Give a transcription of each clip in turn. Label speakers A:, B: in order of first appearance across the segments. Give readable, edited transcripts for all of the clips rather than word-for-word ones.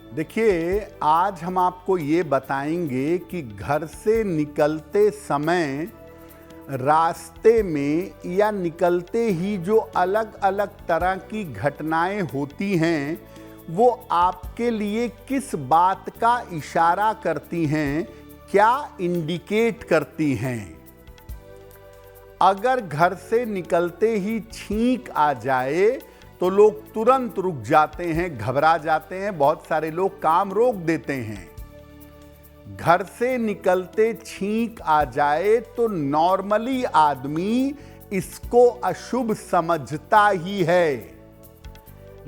A: देखिए, आज हम आपको ये बताएंगे कि घर से निकलते समय रास्ते में या निकलते ही जो अलग अलग तरह की घटनाएं होती हैं, वो आपके लिए किस बात का इशारा करती हैं, क्या इंडिकेट करती हैं। अगर घर से निकलते ही छींक आ जाए तो लोग तुरंत रुक जाते हैं, घबरा जाते हैं, बहुत सारे लोग काम रोक देते हैं। घर से निकलते छींक आ जाए तो नॉर्मली आदमी इसको अशुभ समझता ही है,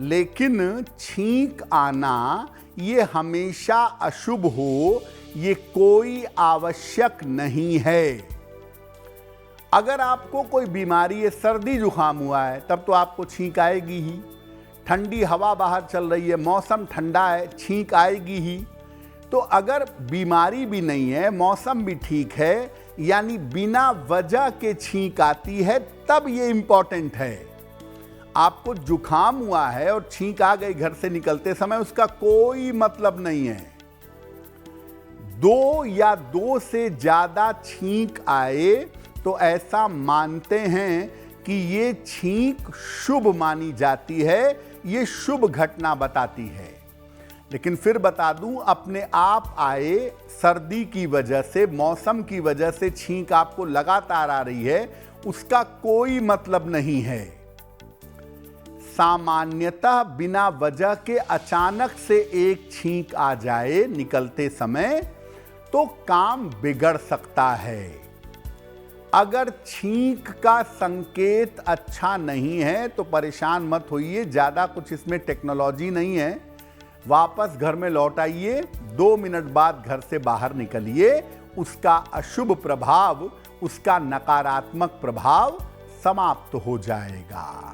A: लेकिन छींक आना ये हमेशा अशुभ हो, ये कोई आवश्यक नहीं है। अगर आपको कोई बीमारी है, सर्दी जुकाम हुआ है, तब तो आपको छींक आएगी ही। ठंडी हवा बाहर चल रही है, मौसम ठंडा है, छींक आएगी ही। तो अगर बीमारी भी नहीं है, मौसम भी ठीक है, यानी बिना वजह के छींक आती है, तब ये इंपॉर्टेंट है। आपको जुकाम हुआ है और छींक आ गई घर से निकलते समय, उसका कोई मतलब नहीं है। दो या दो से ज्यादा छींक आए तो ऐसा मानते हैं कि ये छींक शुभ मानी जाती है, ये शुभ घटना बताती है। लेकिन फिर बता दूं, अपने आप आए सर्दी की वजह से, मौसम की वजह से छींक आपको लगातार आ रही है, उसका कोई मतलब नहीं है। सामान्यतः बिना वजह के अचानक से एक छींक आ जाए निकलते समय तो काम बिगड़ सकता है। अगर छींक का संकेत अच्छा नहीं है तो परेशान मत होइए, ज़्यादा कुछ इसमें टेक्नोलॉजी नहीं है। वापस घर में लौट आइए, 2 मिनट बाद घर से बाहर निकलिए, उसका अशुभ प्रभाव, उसका नकारात्मक प्रभाव समाप्त हो जाएगा।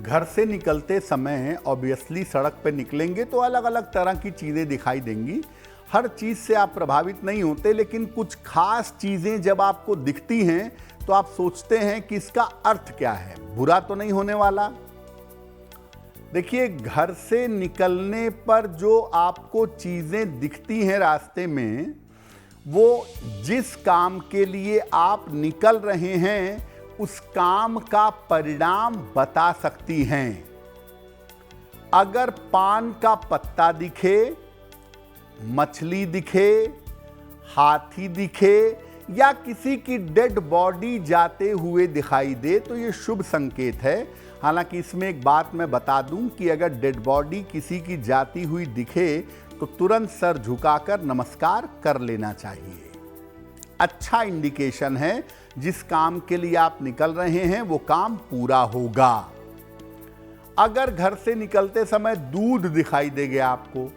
A: घर से निकलते समय ऑब्वियसली सड़क पर निकलेंगे तो अलग अलग तरह की चीज़ें दिखाई देंगी। हर चीज़ से आप प्रभावित नहीं होते, लेकिन कुछ खास चीज़ें जब आपको दिखती हैं तो आप सोचते हैं कि इसका अर्थ क्या है, बुरा तो नहीं होने वाला। देखिए, घर से निकलने पर जो आपको चीज़ें दिखती हैं रास्ते में, वो जिस काम के लिए आप निकल रहे हैं उस काम का परिणाम बता सकती हैं। अगर पान का पत्ता दिखे, मछली दिखे, हाथी दिखे या किसी की डेड बॉडी जाते हुए दिखाई दे तो ये शुभ संकेत है। हालांकि इसमें एक बात मैं बता दूं कि अगर डेड बॉडी किसी की जाती हुई दिखे तो तुरंत सर झुकाकर नमस्कार कर लेना चाहिए। अच्छा इंडिकेशन है, जिस काम के लिए आप निकल रहे हैं वो काम पूरा होगा। अगर घर से निकलते समय दूध दिखाई दे गया आपको,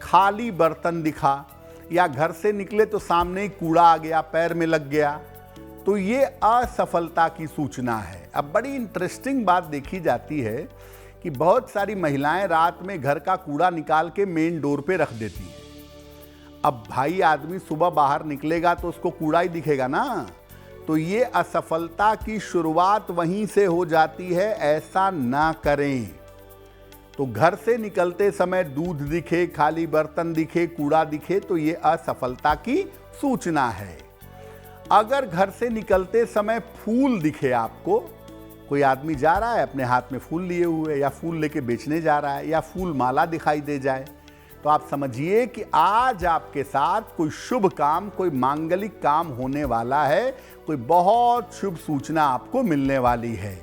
A: खाली बर्तन दिखा, या घर से निकले तो सामने ही कूड़ा आ गया, पैर में लग गया, तो ये असफलता की सूचना है। अब बड़ी इंटरेस्टिंग बात देखी जाती है कि बहुत सारी महिलाएं रात में घर का कूड़ा निकाल के मेन डोर पे रख देती हैं। अब भाई, आदमी सुबह बाहर निकलेगा तो उसको कूड़ा ही दिखेगा ना, तो ये असफलता की शुरुआत वहीं से हो जाती है। ऐसा ना करें। तो घर से निकलते समय दूध दिखे, खाली बर्तन दिखे, कूड़ा दिखे तो ये असफलता की सूचना है। अगर घर से निकलते समय फूल दिखे आपको, कोई आदमी जा रहा है अपने हाथ में फूल लिए हुए, या फूल लेके बेचने जा रहा है, या फूल माला दिखाई दे जाए, तो आप समझिए कि आज आपके साथ कोई शुभ काम, कोई मांगलिक काम होने वाला है, कोई बहुत शुभ सूचना आपको मिलने वाली है।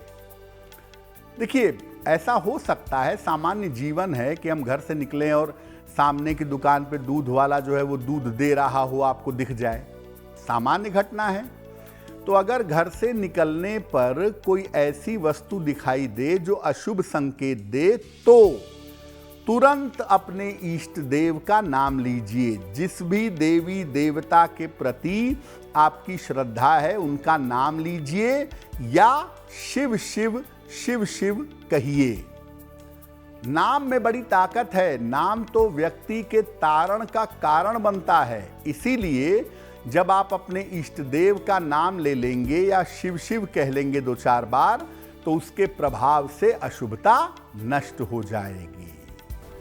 A: देखिए, ऐसा हो सकता है, सामान्य जीवन है कि हम घर से निकलें और सामने की दुकान पे दूध वाला जो है वो दूध दे रहा हो, आपको दिख जाए, सामान्य घटना है। तो अगर घर से निकलने पर कोई ऐसी वस्तु दिखाई दे जो अशुभ संकेत दे, तो तुरंत अपने इष्ट देव का नाम लीजिए। जिस भी देवी देवता के प्रति आपकी श्रद्धा है उनका नाम लीजिए, या शिव शिव शिव शिव कहिए। नाम में बड़ी ताकत है। नाम तो व्यक्ति के तारण का कारण बनता है। इसीलिए जब आप अपने इष्ट देव का नाम ले लेंगे या शिव शिव कह लेंगे 2-4 बार, तो उसके प्रभाव से अशुभता नष्ट हो जाएगी।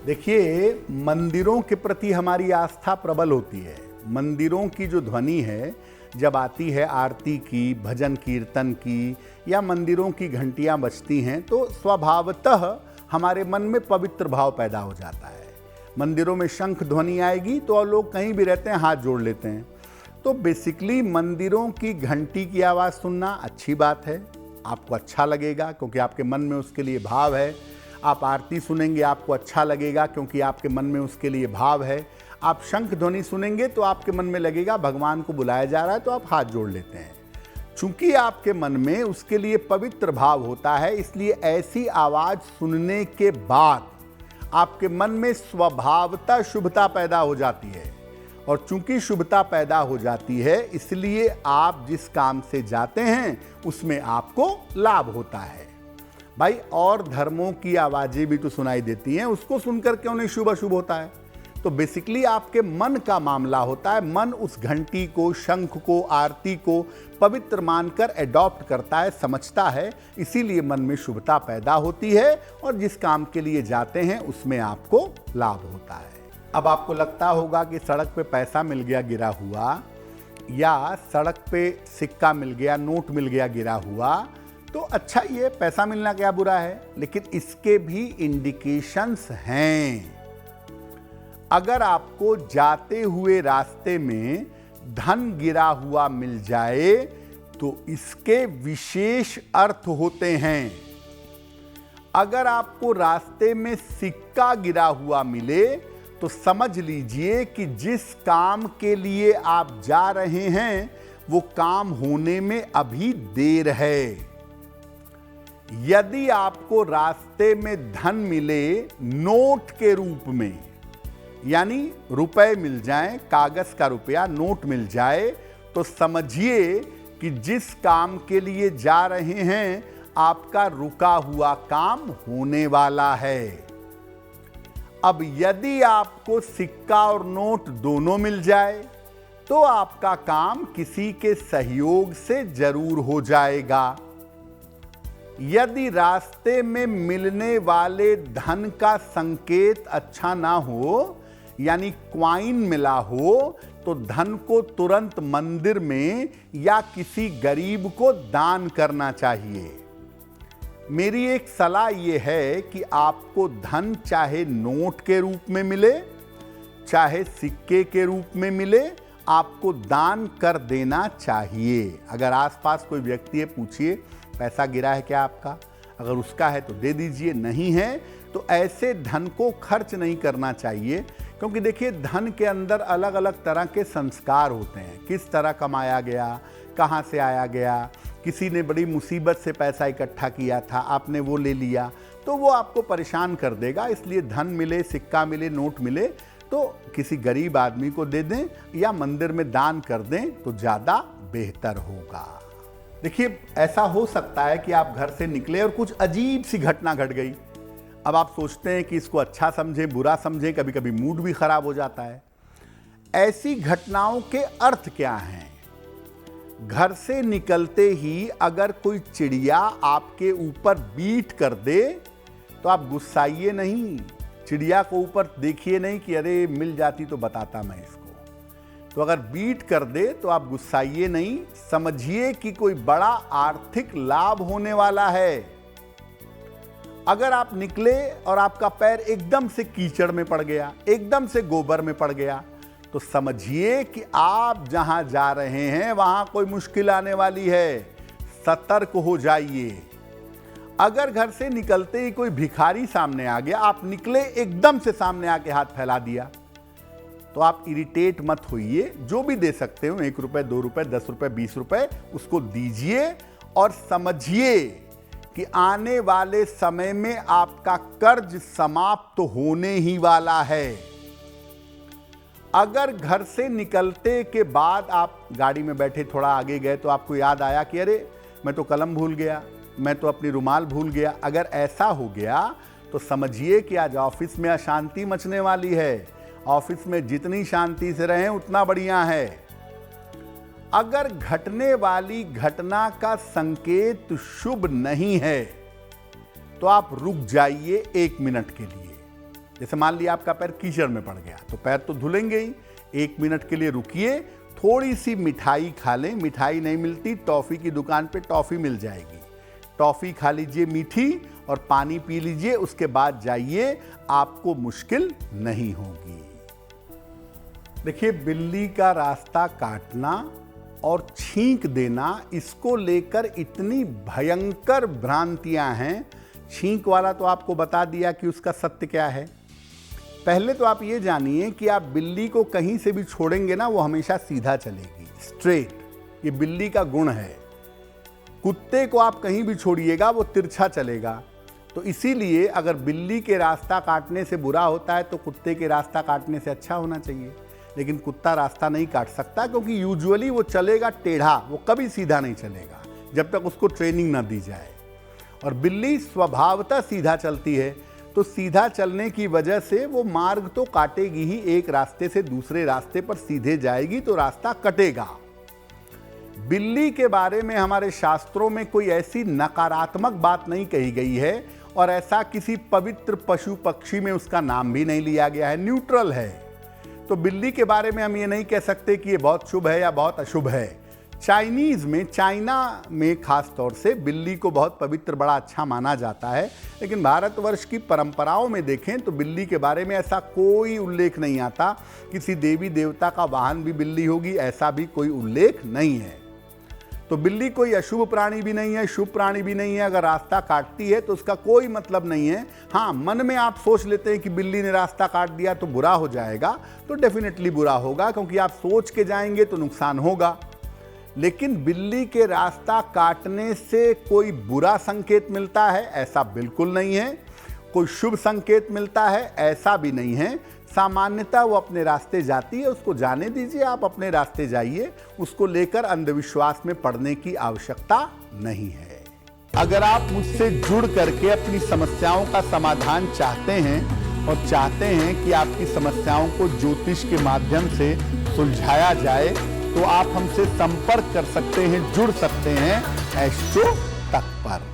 A: देखिए, मंदिरों के प्रति हमारी आस्था प्रबल होती है। मंदिरों की जो ध्वनि है जब आती है, आरती की, भजन कीर्तन की, या मंदिरों की घंटियां बजती हैं, तो स्वभावतः हमारे मन में पवित्र भाव पैदा हो जाता है। मंदिरों में शंख ध्वनि आएगी तो लोग कहीं भी रहते हैं हाथ जोड़ लेते हैं। तो बेसिकली मंदिरों की घंटी की आवाज़ सुनना अच्छी बात है, आपको अच्छा लगेगा क्योंकि आपके मन में उसके लिए भाव है। आप आरती सुनेंगे, आपको अच्छा लगेगा क्योंकि आपके मन में उसके लिए भाव है। आप शंख ध्वनि सुनेंगे तो आपके मन में लगेगा भगवान को बुलाया जा रहा है, तो आप हाथ जोड़ लेते हैं। चूंकि आपके मन में उसके लिए पवित्र भाव होता है, इसलिए ऐसी आवाज़ सुनने के बाद आपके मन में स्वभावतः शुभता पैदा हो जाती है। और चूंकि शुभता पैदा हो जाती है, इसलिए आप जिस काम से जाते हैं उसमें आपको लाभ होता है। भाई, और धर्मों की आवाज़ें भी तो सुनाई देती हैं, उसको सुनकर क्यों नहीं शुभ अशुभ होता है? तो बेसिकली आपके मन का मामला होता है। मन उस घंटी को, शंख को, आरती को पवित्र मानकर एडॉप्ट करता है, समझता है, इसीलिए मन में शुभता पैदा होती है और जिस काम के लिए जाते हैं उसमें आपको लाभ होता है। अब आपको लगता होगा कि सड़क पे पैसा मिल गया गिरा हुआ, या सड़क पे सिक्का मिल गया, नोट मिल गया गिरा हुआ, तो अच्छा, ये पैसा मिलना क्या बुरा है? लेकिन इसके भी इंडिकेशंस हैं। अगर आपको जाते हुए रास्ते में धन गिरा हुआ मिल जाए तो इसके विशेष अर्थ होते हैं। अगर आपको रास्ते में सिक्का गिरा हुआ मिले तो समझ लीजिए कि जिस काम के लिए आप जा रहे हैं वो काम होने में अभी देर है। यदि आपको रास्ते में धन मिले नोट के रूप में, यानी रुपए मिल जाएं, कागज का रुपया, नोट मिल जाए, तो समझिए कि जिस काम के लिए जा रहे हैं आपका रुका हुआ काम होने वाला है। अब यदि आपको सिक्का और नोट दोनों मिल जाए तो आपका काम किसी के सहयोग से जरूर हो जाएगा। यदि रास्ते में मिलने वाले धन का संकेत अच्छा ना हो, यानी क्वाइन मिला हो, तो धन को तुरंत मंदिर में या किसी गरीब को दान करना चाहिए। मेरी एक सलाह यह है कि आपको धन चाहे नोट के रूप में मिले, चाहे सिक्के के रूप में मिले, आपको दान कर देना चाहिए। अगर आसपास कोई व्यक्ति है, पूछिए पैसा गिरा है क्या आपका? अगर उसका है तो दे दीजिए, नहीं है तो ऐसे धन को खर्च नहीं करना चाहिए। क्योंकि देखिए, धन के अंदर अलग अलग तरह के संस्कार होते हैं। किस तरह कमाया गया, कहाँ से आया गया, किसी ने बड़ी मुसीबत से पैसा इकट्ठा किया था, आपने वो ले लिया, तो वो आपको परेशान कर देगा। इसलिए धन मिले, सिक्का मिले, नोट मिले तो किसी गरीब आदमी को दे दें या मंदिर में दान कर दें तो ज़्यादा बेहतर होगा। देखिए, ऐसा हो सकता है कि आप घर से निकले और कुछ अजीब सी घटना घट गई। अब आप सोचते हैं कि इसको अच्छा समझें, बुरा समझें, कभी कभी मूड भी खराब हो जाता है। ऐसी घटनाओं के अर्थ क्या हैं? घर से निकलते ही अगर कोई चिड़िया आपके ऊपर बीट कर दे तो आप गुस्साइए नहीं, चिड़िया को ऊपर देखिए नहीं कि अरे मिल जाती तो बताता मैं इसको। तो अगर बीट कर दे तो आप गुस्साइए नहीं, समझिए कि कोई बड़ा आर्थिक लाभ होने वाला है। अगर आप निकले और आपका पैर एकदम से कीचड़ में पड़ गया, एकदम से गोबर में पड़ गया, तो समझिए कि आप जहां जा रहे हैं वहां कोई मुश्किल आने वाली है। सतर्क हो जाइए। अगर घर से निकलते ही कोई भिखारी सामने आ गया, आप निकले एकदम से सामने आके हाथ फैला दिया, तो आप इरिटेट मत होइए। जो भी दे सकते हो, 1 रुपए, 2 रुपए, 10 रुपए, 20 रुपए, उसको दीजिए और समझिए कि आने वाले समय में आपका कर्ज समाप्त होने ही वाला है। अगर घर से निकलते के बाद आप गाड़ी में बैठे थोड़ा आगे गए तो आपको याद आया कि अरे मैं तो कलम भूल गया, मैं तो अपनी रुमाल भूल गया, अगर ऐसा हो गया तो समझिए कि आज ऑफिस में अशांति मचने वाली है। ऑफिस में जितनी शांति से रहें उतना बढ़िया है। अगर घटने वाली घटना का संकेत शुभ नहीं है तो आप रुक जाइए 1 मिनट के लिए। जैसे मान लिया आपका पैर कीचड़ में पड़ गया तो पैर तो धुलेंगे ही, 1 मिनट के लिए रुकिए, थोड़ी सी मिठाई खा लें। मिठाई नहीं मिलती, टॉफ़ी की दुकान पे टॉफ़ी मिल जाएगी, टॉफ़ी खा लीजिए मीठी और पानी पी लीजिए, उसके बाद जाइए, आपको मुश्किल नहीं होगी। देखिए, बिल्ली का रास्ता काटना और छींक देना, इसको लेकर इतनी भयंकर भ्रांतियां हैं। छींक वाला तो आपको बता दिया कि उसका सत्य क्या है। पहले तो आप ये जानिए कि आप बिल्ली को कहीं से भी छोड़ेंगे ना, वो हमेशा सीधा चलेगी, स्ट्रेट। ये बिल्ली का गुण है। कुत्ते को आप कहीं भी छोड़िएगा वो तिरछा चलेगा। तो इसीलिए अगर बिल्ली के रास्ता काटने से बुरा होता है तो कुत्ते के रास्ता काटने से अच्छा होना चाहिए। लेकिन कुत्ता रास्ता नहीं काट सकता, क्योंकि यूजुअली वो चलेगा टेढ़ा, वो कभी सीधा नहीं चलेगा जब तक उसको ट्रेनिंग ना दी जाए। और बिल्ली स्वभावतः सीधा चलती है, तो सीधा चलने की वजह से वो मार्ग तो काटेगी ही, एक रास्ते से दूसरे रास्ते पर सीधे जाएगी तो रास्ता कटेगा। बिल्ली के बारे में हमारे शास्त्रों में कोई ऐसी नकारात्मक बात नहीं कही गई है और ऐसा किसी पवित्र पशु पक्षी में उसका नाम भी नहीं लिया गया है, न्यूट्रल है। तो बिल्ली के बारे में हम ये नहीं कह सकते कि ये बहुत शुभ है या बहुत अशुभ है। चाइना में खास तौर से बिल्ली को बहुत पवित्र, बड़ा अच्छा माना जाता है। लेकिन भारतवर्ष की परंपराओं में देखें तो बिल्ली के बारे में ऐसा कोई उल्लेख नहीं आता। किसी देवी देवता का वाहन भी बिल्ली होगी, ऐसा भी कोई उल्लेख नहीं है। तो बिल्ली कोई अशुभ प्राणी भी नहीं है, शुभ प्राणी भी नहीं है। अगर रास्ता काटती है तो उसका कोई मतलब नहीं है। हाँ, मन में आप सोच लेते हैं कि बिल्ली ने रास्ता काट दिया तो बुरा हो जाएगा, तो डेफिनेटली बुरा होगा, क्योंकि आप सोच के जाएंगे तो नुकसान होगा। लेकिन बिल्ली के रास्ता काटने से कोई बुरा संकेत मिलता है, ऐसा बिल्कुल नहीं है। कोई शुभ संकेत मिलता है, ऐसा भी नहीं है। सामान्यतः वो अपने रास्ते जाती है, उसको जाने दीजिए, आप अपने रास्ते जाइए। उसको लेकर अंधविश्वास में पड़ने की आवश्यकता नहीं है। अगर आप मुझसे जुड़ करके अपनी समस्याओं का समाधान चाहते हैं और चाहते हैं कि आपकी समस्याओं को ज्योतिष के माध्यम से सुलझाया जाए, तो आप हमसे संपर्क कर सकते हैं, जुड़ सकते हैं एस्ट्रो तक पर।